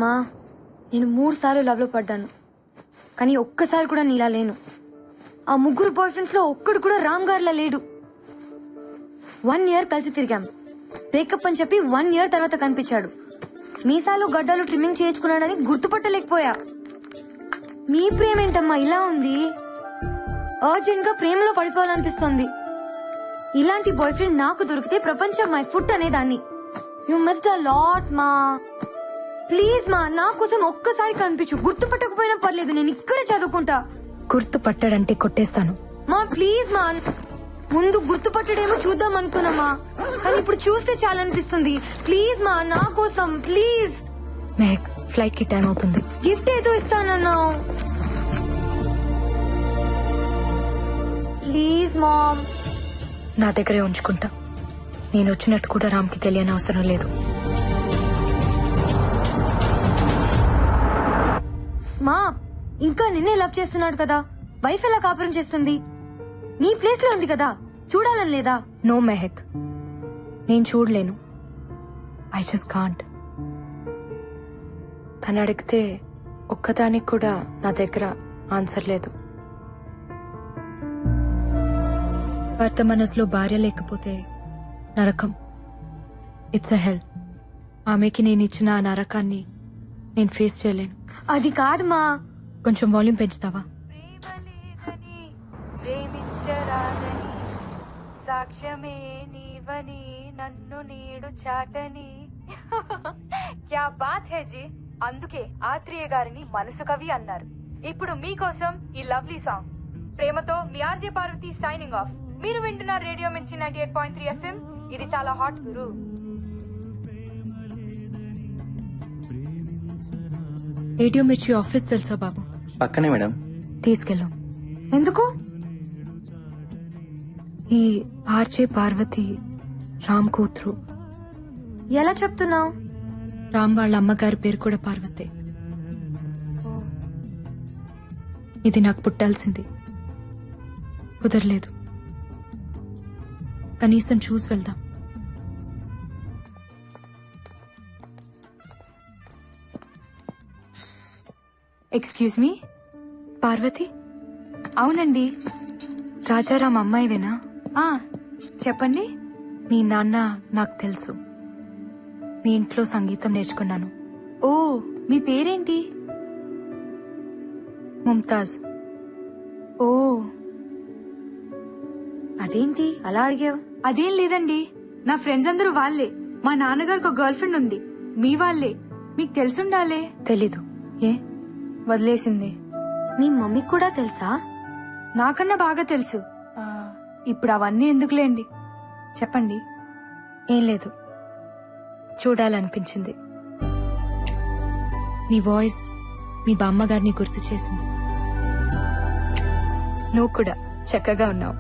మా నేను 3 సార్లు లవ్ లో పడ్డాను, కానీ ఒక్కసారి కూడా నీలా లేను. ఆ 3 బాయ్ ఫ్రెండ్స్ లో ఒక్కడు కూడా రామ్ గారిలా లేడు. 1 ఇయర్ కలిసి తిరిగాం. బ్రేకప్ అని చెప్పి 1 ఇయర్ తర్వాత కనిపించాడు. మీసాలు గడ్డలు ట్రిమ్మింగ్ చేయించుకున్నాడని గుర్తుపట్టలేకపోయా. మీ ప్రేమ ఏంటమ్మా ఇలా ఉంది? అర్జెంట్ గా ప్రేమలో పడిపోవాలనిపిస్తోంది. ఇలాంటి బాయ్ ఫ్రెండ్ నాకు దొరికితే ప్రపంచం మై ఫుట్ అనేదాన్ని. యు మిస్డ్ అ లాట్ మా. ప్లీజ్ మా, నా కోసం ఒక్కసారి కనిపించు. గుర్తుపట్టకపోయినా పర్లేదు, నేను ఇక్కడే చదువుకుంటా. గుర్తుపట్టాడంటే కొట్టేస్తాను. మా ప్లీజ్ మా, ముందు గుర్తుపట్టడేమో చూద్దాం అనుకున్నామా, కానీ ఇప్పుడు చూస్తే చాలా అనిపిస్తుంది. ప్లీజ్ మా, నా కోసం ప్లీజ్. మెహక్, ఫ్లైట్ కి టైం అవుతుంది. గిఫ్ట్ ఏదో ఇస్తానన్నావు. Please ma'am. నా దగ్గరే ఉంచుకుంటా. నేను వచ్చినట్టు కూడా రామ్కి తెలియని అవసరం లేదు. మా, ఇంకా నిన్నే లవ్ చేస్తున్నాడు కదా, వైఫ్ ఎలా కాపురం చేస్తుంది? నీ ప్లేస్ లో ఉంది కదా, చూడాలని లేదా? నో మెహక్, నేను చూడలేను. I just can't. తను అడిగితే ఒక్కదానికి కూడా నా దగ్గర ఆన్సర్ లేదు. భర్త మనసులో భార్య లేకపోతే నరకం. ఇట్స్ అ హెల్. ఆమెకి నేను ఇచ్చిన ఆ నరకాన్ని నేను ఫేస్ చేయలేను. అది కాదు మా. కొంచెం వాల్యూమ్ పెంచుతావా? సాక్ష్యమే నీవని నన్ను నీడు చాటని. క్యా బాత్ హే జీ. అందుకే ఆత్రేయ గారిని మనసు కవి అన్నారు. ఇప్పుడు మీకోసం ఈ లవ్లీ సాంగ్. ప్రేమతో మీ ఆర్జే పార్వతి సైనింగ్ ఆఫ్. మీరు వింటున్నారు రేడియో మిర్చి 98.3 FM. ఇది చాలా హాట్ గురు. రేడియో మిర్చి ఆఫీస్ తెలుసా బాబు? పక్కనే మేడం. తీసుకెళ్ళు. ఎందుకు? ఈ ఆర్జే పార్వతి రామ్ కూతురు. ఎలా చెప్తున్నావు? రామ్ వాళ్ళ అమ్మగారి పేరు కూడా పార్వతే. ఇది నాకు పుట్టాల్సింది, కుదరలేదు. కనీసం చూసి వెళ్దాం. Excuse me. పార్వతి? అవునండి. రాజారాం అమ్మాయివేనా? చెప్పండి. మీ నాన్న నాకు తెలుసు. మీ ఇంట్లో సంగీతం నేర్చుకున్నాను. ఓ, మీ పేరేంటి? ముంతాజ్. ఓ, అదేంటి అలా అడిగావు? అదేం లేదండి, నా ఫ్రెండ్స్ అందరూ వాళ్ళే. మా నాన్నగారికి ఒక గర్ల్ ఫ్రెండ్ ఉంది, మీ వాళ్ళే. మీకు తెలుసుండాలే. తెలీదు. ఏ? వదిలేసింది. మీ మమ్మీకి కూడా తెలుసా? నాకన్నా బాగా తెలుసు. ఇప్పుడు అవన్నీ ఎందుకులేండి, చెప్పండి. ఏం లేదు, చూడాలనిపించింది. నీ వాయిస్ మీ బామ్మగారిని గుర్తు చేసింది. నువ్వు కూడా చక్కగా ఉన్నావు,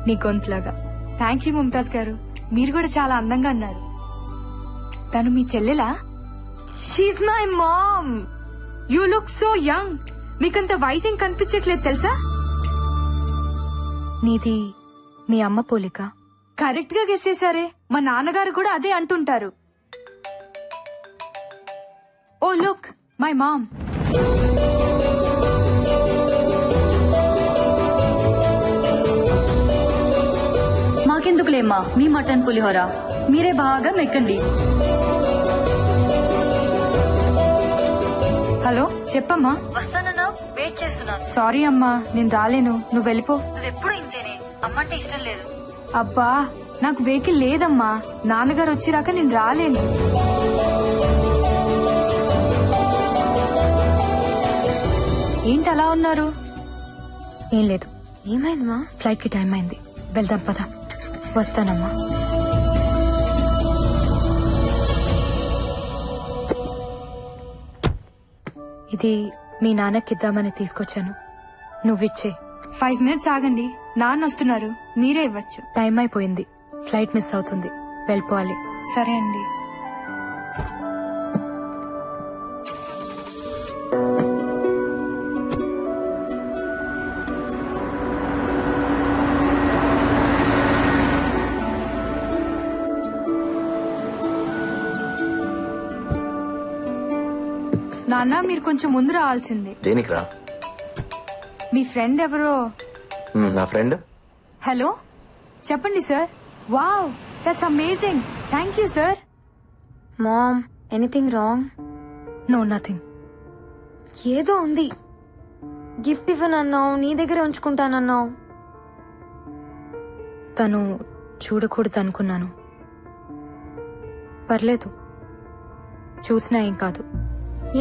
నీ గొంతులాగా. థ్యాంక్ యూ ముంతాజ్ గారు, మీరు కూడా చాలా అందంగా అన్నారు. తను మీ చెల్లెలా? She's my mom. You look so young. మీకంత వయసు ఏం కనిపించట్లేదు తెలుసా? నీది మీ అమ్మ పోలిక. కరెక్ట్ గా గెస్ చేశారే. మా నాన్నగారు కూడా అదే అంటుంటారు. Oh look, my mom. మాకెందుకులేమ్మా మీ మటన్ పులిహోర, మీరే బాగా మెక్కండి. హలో, చెప్పమ్మా. వస్తానన్నా, వెయిట్ చేస్తున్నాను. సారీ అమ్మా, నేను రాలేను, నువ్వు వెళ్ళిపో. నువ్వెప్పుడు ఇంతేనే, అమ్మంటే ఇష్టం లేదు. అబ్బా, నాకు వెహికల్ లేదమ్మా, నాన్నగారు వచ్చిరాక నేను రాలేను. ఏంటి అలా ఉన్నారు? ఏం లేదు. ఏమైందమ్మా? ఫ్లైట్ కి టైం అయింది, వెళ్దాం పద. వస్తానమ్మా. ఇది మీ నాన్నకిద్దామని తీసుకొచ్చాను, నువ్విచ్చే. 5 minutes ఆగండి, నాన్న వస్తున్నారు, మీరే ఇవ్వచ్చు. టైం అయిపోయింది, ఫ్లైట్ మిస్ అవుతుంది, వెళ్ళిపోవాలి. సరే అండి. నాన్న మీరు కొంచెం ముందు రావాల్సింది. దేనికి రా? మీ ఫ్రెండ్ ఎవరో. నా ఫ్రెండ్. హలో చెప్పండి sir. Wow that's amazing. Thank you sir. Mom anything wrong? No nothing. ఏదో ఉంది. గిఫ్ట్ ఇవ్వనన్నావు, నీ దగ్గర ఉంచుకుంటానన్నావు. తను చూడకూడదు అనుకున్నాను. పర్లేదు, చూసినా ఏం కాదు.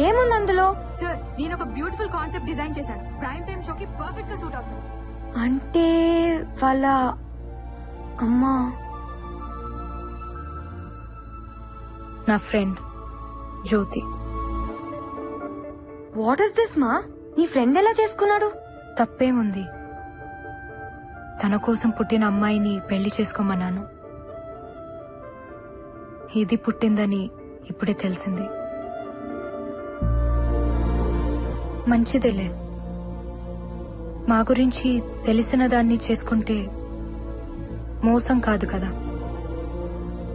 ఏముంది అందులో? సార్ నేను ఒక బ్యూటిఫుల్ కాన్సెప్ట్ డిజైన్ చేశాను. ప్రైమ్ టైమ్ షోకి పర్ఫెక్ట్ గా సూట్ అవుతుంది. అంటే వాళ్ళ అమ్మా. నా friend Jyothi. What is this మా? నీ ఫ్రెండ్ ఎలా చేసుకున్నాడు? తప్పేముంది? తన కోసం పుట్టిన అమ్మాయిని పెళ్లి చేసుకోమన్నాను. ఇది పుట్టిందని ఇప్పుడే తెలిసింది. మంచిదేలే. మా గురించి తెలిసిన దాన్ని చేసుకుంటే మోసం కాదు కదా.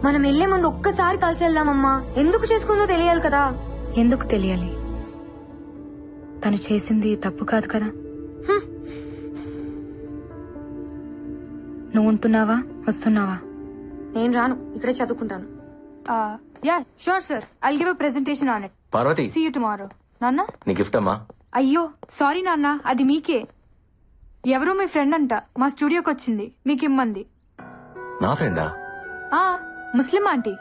మనం వెళ్లే ముందు ఒక్కసారి కలిసి వెళ్దామమ్మా. ఎందుకు చేసుకుందో తెలియాలి కదా. ఎందుకు తెలియాలి? తను చేసింది తప్పు కాదు కదా. నువ్వు ఉంటున్నావా, వస్తున్నావా? నేను రాను, ఇక్కడే చదువుకుంటాను. Yeah sure sir. I'll give a presentation on it. Parvathi, see you tomorrow. నాన్న నీ గిఫ్ట్ అమ్మా. అయ్యో సారీ నాన్న, అది మీకే. ఎవరో మీ ఫ్రెండ్ అంట మా స్టూడియోకి వచ్చింది, మీకు ఇమ్మంది. నా ఫ్రెండా? ఆ ముస్లిం ఆంటీ.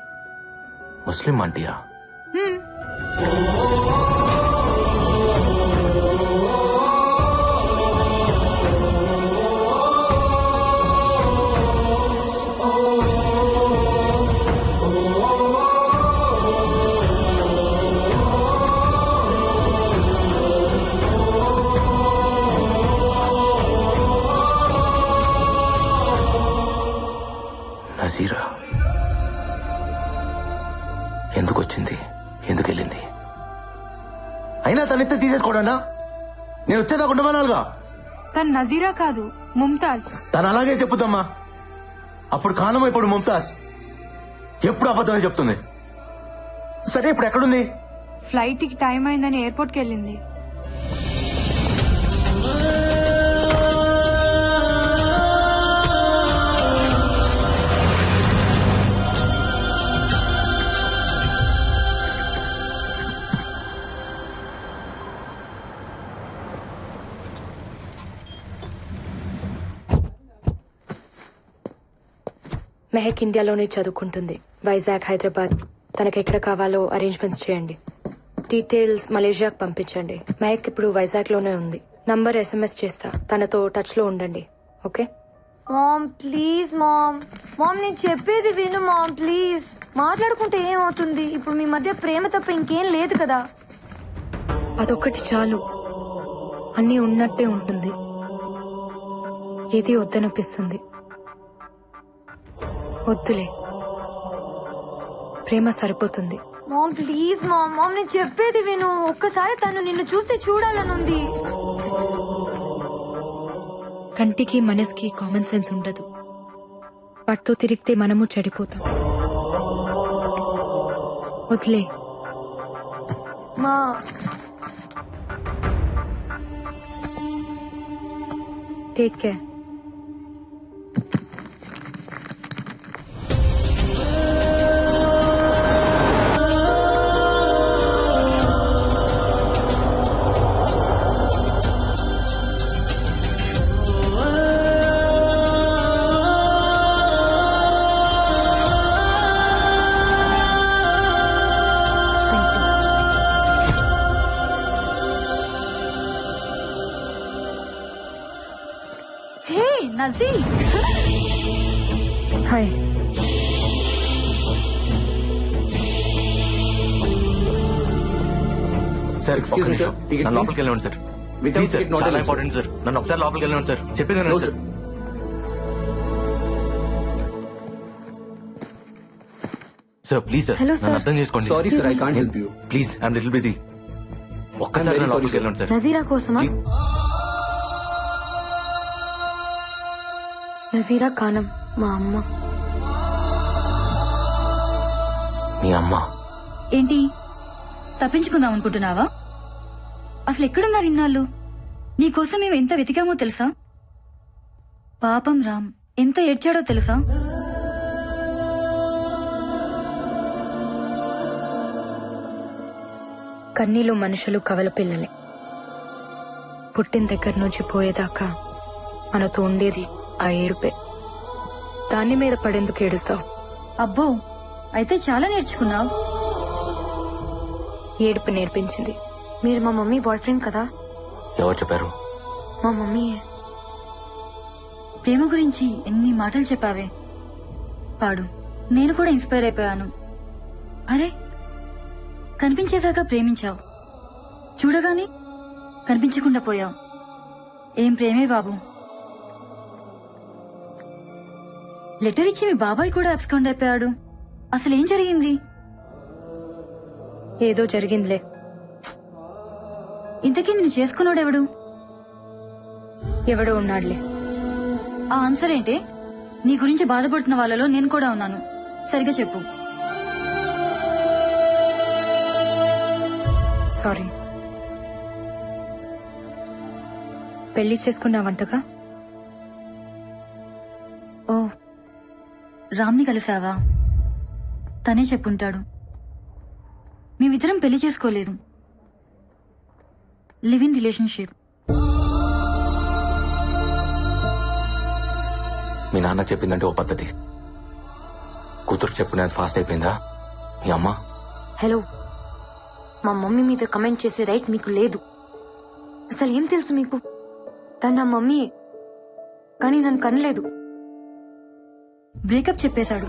ముస్లిం ఆంటీయా? హ్మ్. నజీరా ఎందుకు వచ్చింది, ఎందుకు వెళ్ళింది? అయినా తనిస్తే తీసేసుకోవడానా? నేను వచ్చేదాకా ఉండమనాలుగా. తను నజీరా కాదు, ముంతాజ్. తను అలాగే చెప్పుదమ్మా. అప్పుడు కానమో ఇప్పుడు ముంతాజ్. ఎప్పుడు అబద్ధమే చెప్తుంది. సరే ఇప్పుడు ఎక్కడుంది? ఫ్లైట్ కి టైం అయిందని ఎయిర్పోర్ట్ కి వెళ్ళింది. మెహక్ ఇండియాలోనే చదువుకుంటుంది. వైజాగ్, హైదరాబాద్. తనకెక్కడ కావాలో అరేంజ్మెంట్స్ చేయండి. డీటెయిల్స్ మలేషియాకి పంపించండి. మెహక్ ఇప్పుడు వైజాగ్ లోనే ఉంది. నంబర్ SMS చేస్తా. తనతో టచ్ లో ఉండండి. Okay? Mom please mom. Mom నేను చెప్పేది విను మామ్ ప్లీజ్. మాట్లాడుకుంటే ఏమవుతుంది? ఇప్పుడు మీ మధ్య ప్రేమ తప్ప ఇంకేం లేదు కదా. అదొక్కటి చాలు. అన్నీ ఉన్నట్టే ఉంటుంది. ఏది వద్దనిపిస్తుంది. వద్దులే, ప్రేమ సరిపోతుంది. Ma'am please mom. మామ్ నేను చెప్పేది విను. ఒక్కసారి తను నిన్ను చూస్తే చూడాలనుంది. కంటికి మనసుకి కామన్ సెన్స్ ఉండదు. వాటితో తిరిగితే మనము చెడిపోతాం. వదిలే. మా టేక్ కేర్. హే నజీ, hi. Sir Excuse me, sir. Ticket, నన్ను please. లోపలికి వెళ్ళండి sir. Without please sir, ticket, not చాలా allowed, ఇంపార్టెంట్ సార్. నన్ను ఒకసారి లోపలికి వెళ్ళండి సార్. చెప్పింది No, వినండి sir. Sir. Sir please sir Hello, నన్ను sir. అర్థం చేసుకోండి sorry sir, I can't help you. Please I'm little busy. ఒక్కసారి I'm very నా లోపలికి sorry, వెళ్ళండి సార్. నజీరా కోసమా? నజీరా ఖానం మా అమ్మ. మీ అమ్మ ఏంటి తప్పించుకుందాం అనుకుంటున్నావా? అసలు ఎక్కడున్నా ఇన్నాళ్ళు? నీకోసం మేము ఎంత వెతికామో తెలుసా? పాపం రామ్ ఎంత ఏడ్చాడో తెలుసా? కన్నీలు మనుషులు కవల పిల్లలే. పుట్టిన దగ్గర నుంచి పోయేదాకా మనతో ఉండేది ఆ ఏడుపే. దాని మీద పడేందుకు ఏడుస్తావు? అబ్బో అయితే చాలా నేర్చుకున్నావు. ఏడుపు నేర్పించింది. మీరు మా మమ్మీ బాయ్ ఫ్రెండ్ కదా? ఎవరు చెప్పారు? మా మమ్మీయే. ప్రేమ గురించి ఎన్ని మాటలు చెప్పావే. పాడు. నేను కూడా ఇన్స్పైర్ అయిపోయాను. అరే కనిపించేశాక ప్రేమించావు, చూడగానే కనిపించకుండా పోయావు. ఏం ప్రేమే బాబు. లెటర్ ఇచ్చి మీ బాబాయ్ కూడా అబ్స్కాండ్ అయిపోయాడు. అసలేం జరిగింది? ఏదో జరిగిందిలే. ఇంతకీ నిన్ను చేసుకున్నాడెవడు? ఎవడో ఉన్నాడులే. ఆ ఆన్సర్ ఏంటే? నీ గురించి బాధపడుతున్న వాళ్ళలో నేను కూడా ఉన్నాను. సరిగా చెప్పు. సారీ. పెళ్లి చేసుకున్నావంటగా? ఓ రామ్ని కలిసావా? తనే చెప్పుంటాడు. మేమిద్దరం పెళ్లి చేసుకోలేదు. Live in relationship. మీ నాన్న చెప్పిందంటే ఓ పద్ధతి, కూతురు చెప్పుకునేది ఫాస్ట్ అయిపోయిందా మీ అమ్మ? హలో, మా మమ్మీ మీద కమెంట్ చేసే రైట్ మీకు లేదు. అసలు ఏం తెలుసు మీకు? తను నా మమ్మీయే, కానీ నన్ను కనలేదు. బ్రేకప్ చెప్పేశాడు.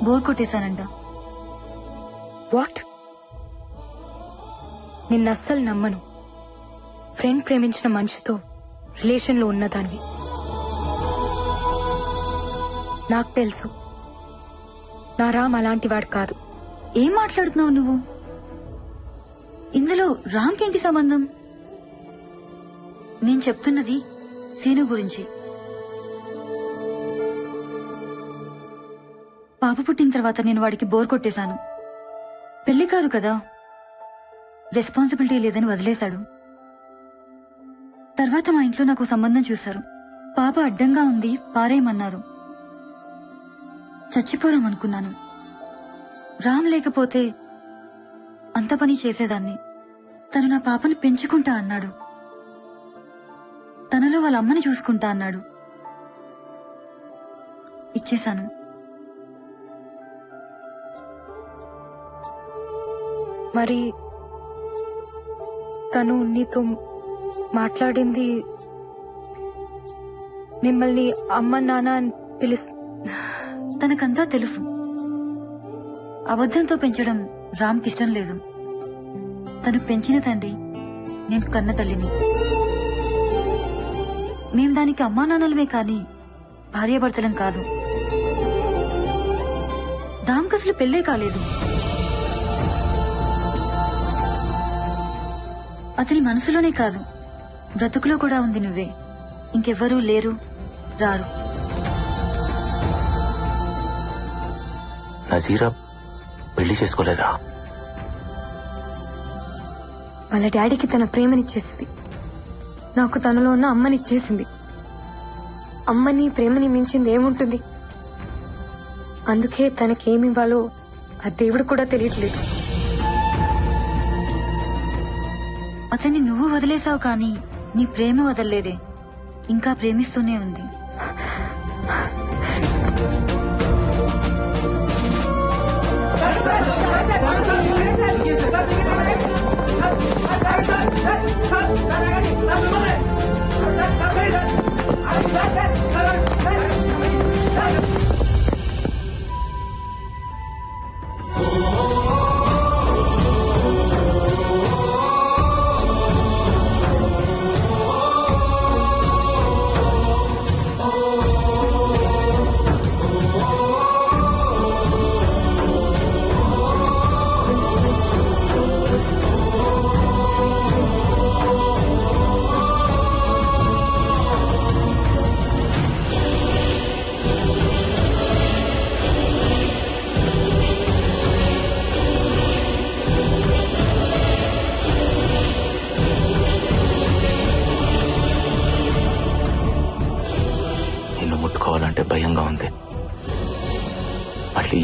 బోర్ కొట్టేశానంట. వాట్? నిన్నస్సలు నమ్మను. ఫ్రెండ్ ప్రేమించిన మనిషితో రిలేషన్లో ఉన్నదానివి. నాకు తెలుసు నా రామ్ అలాంటి వాడు కాదు. ఏం మాట్లాడుతున్నావు నువ్వు? ఇందులో రామ్కేంటి సంబంధం? నేను చెప్తున్నది సీను గురించి. పాప పుట్టిన తర్వాత నేను వాడికి బోర్ కొట్టేశాను. పెళ్లి కాదు కదా, రెస్పాన్సిబిలిటీ లేదని వదిలేశాడు. తర్వాత మా ఇంట్లో నాకు సంబంధం చూశారు. పాప అడ్డంగా ఉంది, పారేయమన్నారు. చచ్చిపోదామనుకున్నాను. రామ్ లేకపోతే అంత పని చేసేదాన్ని. తను నా పాపను పెంచుకుంటా అన్నాడు. తనలో వాళ్ళ అమ్మని చూసుకుంటా అన్నాడు. ఇచ్చేశాను. మరి తను నీతో మాట్లాడింది, మిమ్మల్ని అమ్మ నాన్న అని తనకంతా తెలుసు. అబద్ధంతో పెంచడం రామ్కిష్టం లేదు. తను పెంచిన తండ్రి, నేను కన్న తల్లిని. మేం దానికి అమ్మా నాన్నలమే కాని భార్యాభర్తలం కాదు. రామ్కి అసలు పెళ్ళే కాలేదు. అతని మనసులోనే కాదు, బ్రతుకులో కూడా ఉంది నువ్వే. ఇంకెవ్వరూ లేరు, రారు. నజీరా పెళ్లి చేసుకోలేదా? వాళ్ళ డాడీకి తన ప్రేమనిచ్చేసింది. నాకు తనలో ఉన్న అమ్మనిచ్చేసింది. అమ్మని ప్రేమని మించింది ఏముంటుంది? అందుకే తనకేమివ్వాలో ఆ దేవుడు కూడా తెలియట్లేదు. అతన్ని నువ్వు వదిలేసావు కానీ నీ ప్రేమ వదల్లేదే. ఇంకా ప్రేమిస్తూనే ఉంది.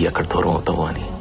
ఎక్కడ దూరం అవుతావో అని.